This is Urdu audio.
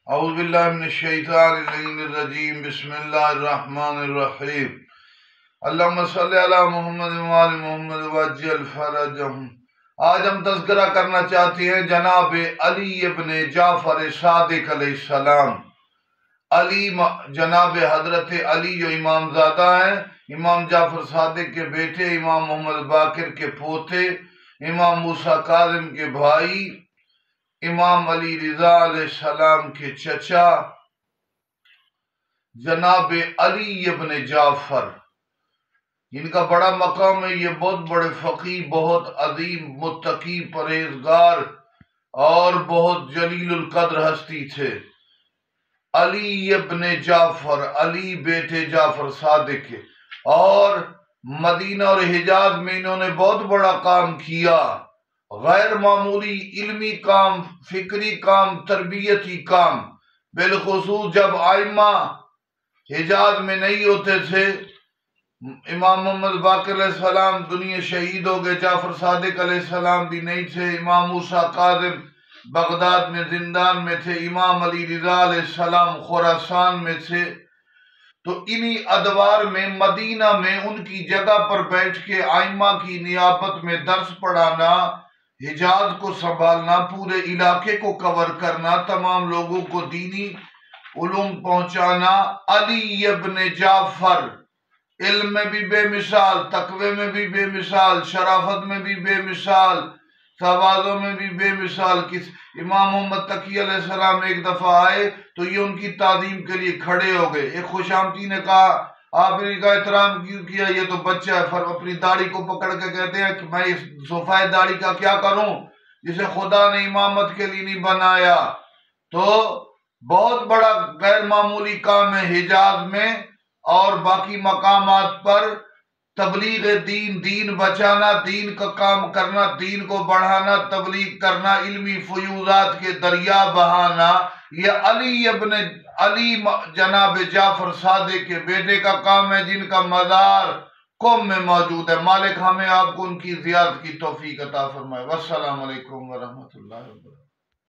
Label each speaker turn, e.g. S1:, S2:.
S1: اعوذ باللہ من الشیطان الرجیم بسم اللہ الرحمن الرحیم اللہم صلی علی محمد وآل محمد وعجل فرجہم۔ آج ہم تذکرہ کرنا چاہتے ہیں جناب علی ابن جعفر صادق علیہ السلام۔ علی جناب حضرت علی جو امام زادہ ہیں، امام جعفر صادق کے بیٹے، امام محمد باقر کے پوتے، امام موسیٰ کاظم کے بھائی، امام علی رضا علیہ السلام کے چچا جناب علی ابن جعفر، ان کا بڑا مقام ہے۔ یہ بہت بڑے فقیہ، بہت عظیم متقی، پرہیزگار اور بہت جلیل القدر ہستی تھے۔ علی ابن جعفر، علی بیٹے جعفر صادق کے، اور مدینہ اور حجاز میں انہوں نے بہت بڑا کام کیا، غیر معمولی علمی کام، فکری کام، تربیتی کام۔ بالخصوص جب ائمہ حجاز میں نہیں ہوتے تھے، امام محمد باقر علیہ السلام دنیا شہید ہو گئے، جعفر صادق علیہ السلام بھی نہیں تھے، امام موسیٰ کاظم بغداد میں زندان میں تھے، امام علی رضا علیہ السلام خراسان میں تھے۔ تو انہی ادوار میں مدینہ میں ان کی جگہ پر بیٹھ کے ائمہ کی نیابت میں درس پڑھانا، حجاز کو سنبھالنا، پورے علاقے کو کور کرنا، تمام لوگوں کو دینی علوم پہنچانا۔ علی ابن جعفر علم میں بھی بے مثال، تقوی میں بھی بے مثال، شرافت میں بھی بے مثال، تواضع میں بھی بے مثال۔ امام محمد تقی علیہ السلام ایک دفعہ آئے تو یہ ان کی تعظیم کے لیے کھڑے ہو گئے۔ ایک خوش آمدی نے کہا، آپ نے کا احترام کیوں کیا؟ یہ تو بچہ ہے۔ اپنی داڑھی کو پکڑ کے کہتے ہیں کہ میں اس سفید داڑھی کا کیا کروں جسے خدا نے امامت کے لیے نہیں بنایا۔ تو بہت بڑا غیر معمولی کام ہے حجاز میں اور باقی مقامات پر تبلیغ دین، دین بچانا، دین کا کام کرنا، دین کو بڑھانا، تبلیغ کرنا، علمی فیوضات کے دریا بہانا۔ یہ علی جناب جعفر صادق کے بیٹے کا کام ہے، جن کا مزار قم میں موجود ہے۔ مالک ہمیں آپ کو ان کی زیارت کی توفیق عطا فرمائے۔ والسلام علیکم ورحمۃ اللہ وبرکاتہ۔